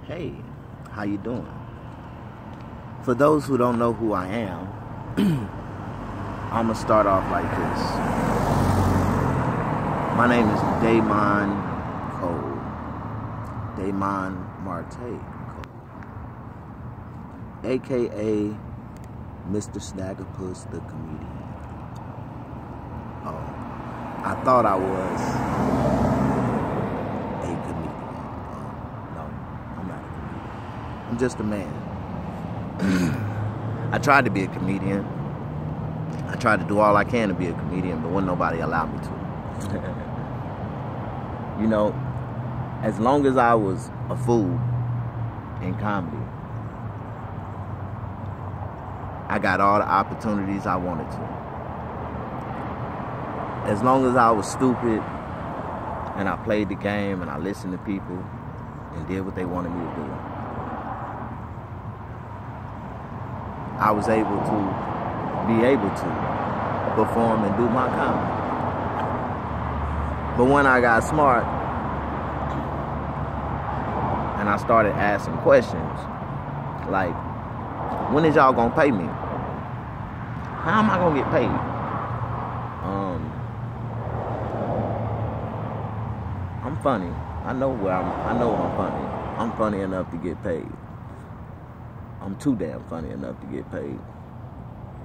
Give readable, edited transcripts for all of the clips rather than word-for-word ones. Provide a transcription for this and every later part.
Hey, how you doing? For those who don't know who I am, I'm going to start off like this. My name is Damon Cole. Damon Marte Cole. A.K.A. Mr. Snagglepuss the Comedian. Oh, I thought I was a comedian. No, I'm not a comedian. I'm just a man. I tried to be a comedian. I tried to do all I can to be a comedian, but wouldn't nobody allow me to. You know, as long as I was a fool in comedy, I got all the opportunities I wanted to. As long as I was stupid and I played the game and I listened to people and did what they wanted me to do, I was able to perform and do my comedy. But when I got smart and I started asking questions like, when is y'all gonna pay me? How am I gonna get paid? I'm funny. I know I'm funny. I'm funny enough to get paid. I'm too damn funny enough to get paid.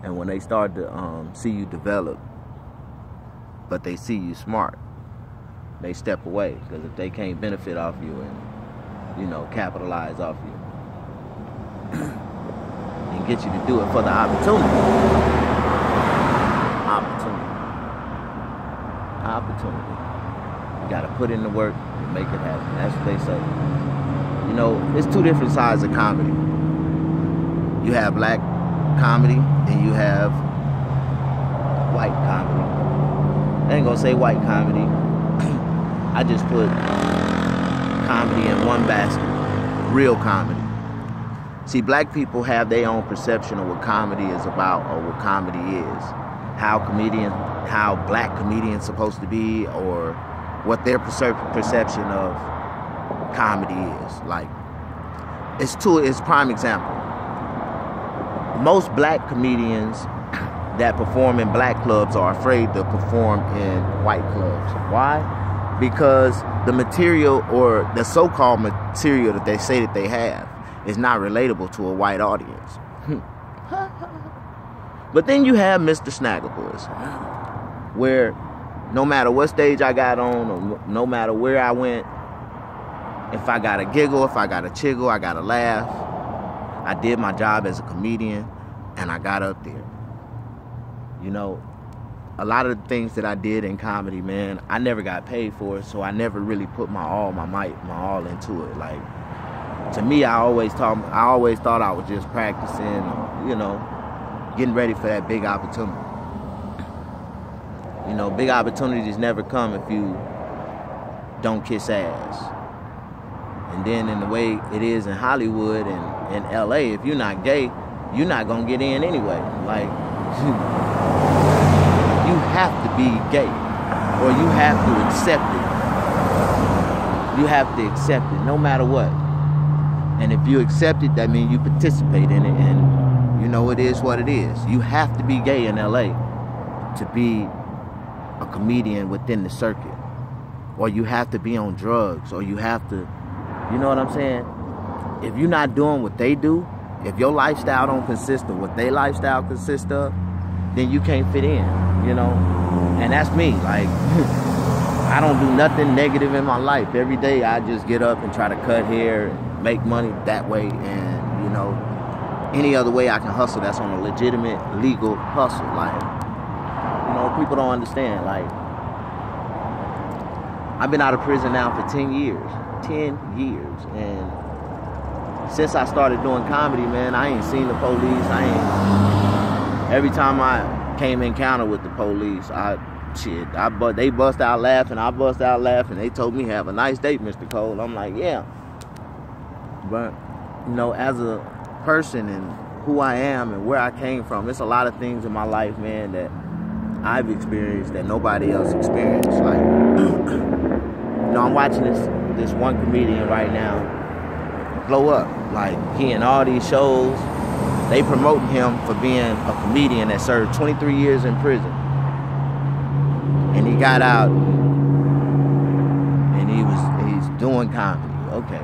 And when they start to see you develop, but they see you smart, they step away, because if they can't benefit off you and, you know, capitalize off you and get you to do it for the opportunity. You gotta put in the work and make it happen. That's what they say. You know, it's two different sides of comedy. You have black comedy and you have white comedy. I ain't gonna say white comedy. I just put comedy in one basket. Real comedy. See, black people have their own perception of what comedy is about or what comedy is. How black comedians supposed to be, or what their perception of comedy is. Like, it's prime example. Most black comedians that perform in black clubs are afraid to perform in white clubs. Why? Because the material, or the so-called material that they say that they have, is not relatable to a white audience. But then you have Mr. Snagglepuss, where no matter what stage I got on, or no matter where I went, if I got a giggle, if I got a chiggle, I got a laugh, I did my job as a comedian, and I got up there. You know, a lot of the things that I did in comedy, man, I never got paid for it, so I never really put my all, my might, my all into it. Like, to me, I always thought I was just practicing, you know, getting ready for that big opportunity. You know, big opportunities never come if you don't kiss ass. And then in the way it is in Hollywood and in LA, if you're not gay, you're not gonna get in anyway. Like, you have to be gay, or you have to accept it. You have to accept it, no matter what. And if you accept it, that means you participate in it, and you know it is what it is. You have to be gay in LA to be a comedian within the circuit, or you have to be on drugs, or you have to, you know what I'm saying? If you're not doing what they do, if your lifestyle don't consist of what their lifestyle consists of, then you can't fit in, you know? And that's me. Like, I don't do nothing negative in my life. Every day I just get up and try to cut hair, and make money that way, and, you know, any other way I can hustle that's on a legitimate, legal hustle. Like, you know, people don't understand. Like, I've been out of prison now for 10 years. 10 years. And since I started doing comedy, man, I ain't seen the police. Every time I came in encounter with the police, they bust out laughing. I bust out laughing. They told me, have a nice day, Mr. Cole. I'm like, yeah. But, you know, as a person and who I am and where I came from, there's a lot of things in my life, man, that I've experienced that nobody else experienced. Like, you know, I'm watching this one comedian right now blow up. Like, he in all these shows. They promoting him for being a comedian that served 23 years in prison. And he got out and he's doing comedy. Okay.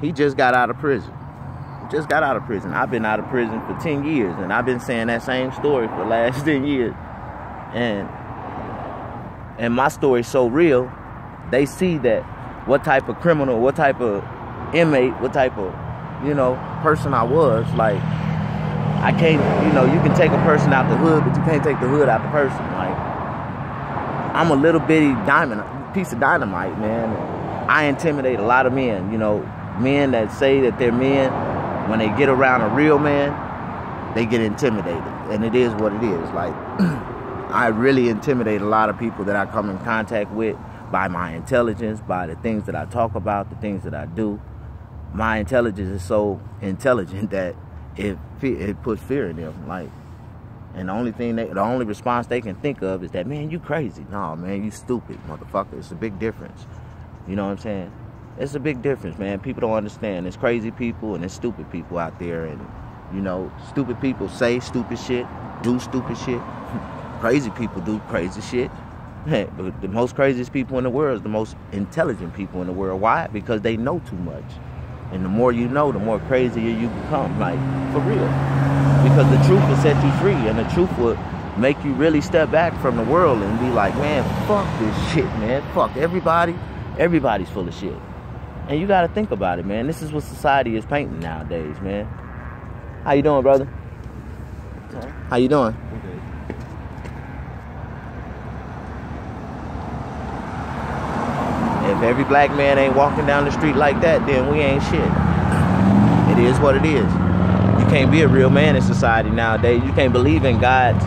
He just got out of prison. Just got out of prison. I've been out of prison for 10 years, and I've been saying that same story for the last 10 years. And my story's so real, they see that what type of criminal, what type of inmate, what type of, you know, person I was. Like, I can't, you know, you can take a person out the hood, but you can't take the hood out the person. Like, I'm a little bitty piece of dynamite, man. I intimidate a lot of men, you know, men that say that they're men. When they get around a real man, they get intimidated. And it is what it is. Like, I really intimidate a lot of people that I come in contact with by my intelligence, by the things that I talk about, the things that I do. My intelligence is so intelligent that it puts fear in them. Like, and the only response they can think of is that, man, you crazy. No, man, you stupid, motherfucker. It's a big difference. You know what I'm saying? It's a big difference, man. People don't understand. There's crazy people and there's stupid people out there. And, you know, stupid people say stupid shit, do stupid shit. Crazy people do crazy shit. But the most craziest people in the world is the most intelligent people in the world. Why? Because they know too much. And the more you know, the more crazier you become. Like, for real. Because the truth will set you free. And the truth will make you really step back from the world and be like, man, fuck this shit, man. Fuck everybody. Everybody's full of shit. And you got to think about it, man. This is what society is painting nowadays, man. How you doing, brother? Okay. How you doing? Okay. If every black man ain't walking down the street like that, then we ain't shit. It is what it is. You can't be a real man in society nowadays. You can't believe in God's,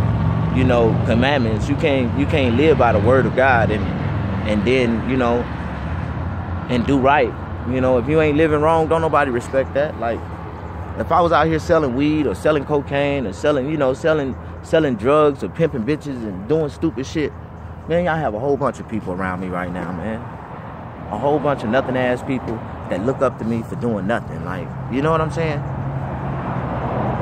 you know, commandments. You can't live by the word of God and then, you know, and do right. You know, if you ain't living wrong, don't nobody respect that. Like, if I was out here selling weed or selling cocaine or selling, you know, selling drugs or pimping bitches and doing stupid shit, man, y'all have a whole bunch of people around me right now, man. A whole bunch of nothing-ass people that look up to me for doing nothing. Like, you know what I'm saying?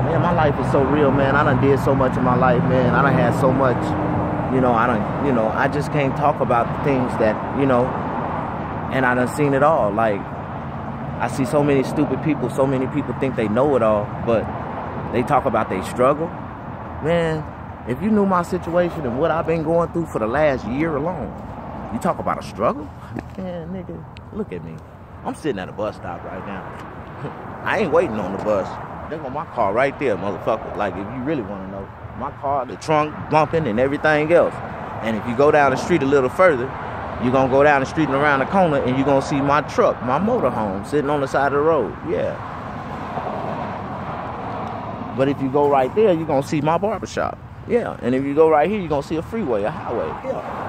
Man, my life is so real, man. I done did so much in my life, man. I done had so much, you know, I just can't talk about the things that, you know, and I done seen it all. Like, I see so many stupid people. So many people think they know it all, but they talk about their struggle. Man, if you knew my situation and what I've been going through for the last year alone, you talk about a struggle? Man, nigga, look at me. I'm sitting at a bus stop right now. I ain't waiting on the bus. There go my car right there, motherfucker. Like, if you really want to know. My car, the trunk bumping and everything else. And if you go down the street a little further, you're going to go down the street and around the corner and you're going to see my truck, my motorhome, sitting on the side of the road. Yeah. But if you go right there, you're going to see my barbershop. Yeah. And if you go right here, you're going to see a freeway, a highway. Yeah.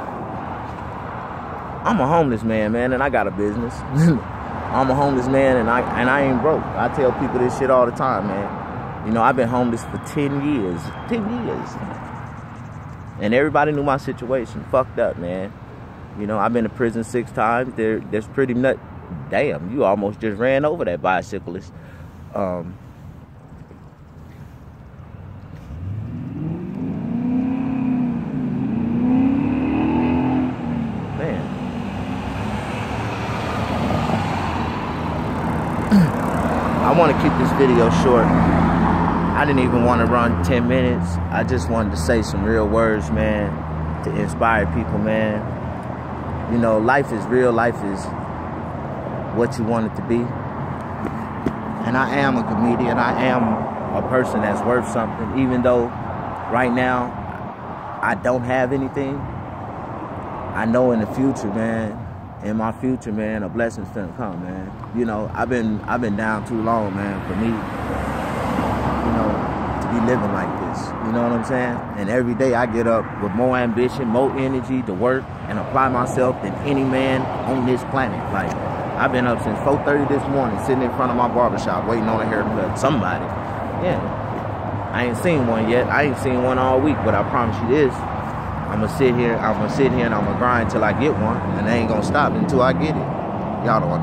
I'm a homeless man, and I got a business. I'm a homeless man, and I ain't broke. I tell people this shit all the time, man. You know, I've been homeless for 10 years. 10 years. And everybody knew my situation. Fucked up, man. You know, I've been to prison 6 times. There's pretty much, damn, you almost just ran over that bicyclist. Man. I want to keep this video short. I didn't even want to run 10 minutes. I just wanted to say some real words, man, to inspire people, man. You know, life is real. Life is what you want it to be. And I am a comedian. I am a person that's worth something. Even though right now I don't have anything, I know in the future, man, in my future, man, a blessing's gonna come, man. You know, I've been down too long, man, for me, you know, to be living like this. You know what I'm saying? And every day I get up with more ambition, more energy to work and apply myself than any man on this planet. Like, I've been up since 4:30 this morning, sitting in front of my barbershop, waiting on a haircut. Somebody. Yeah. I ain't seen one yet. I ain't seen one all week, but I promise you this. I'm gonna sit here and I'm gonna grind till I get one, and I ain't gonna stop until I get it. Y'all don't want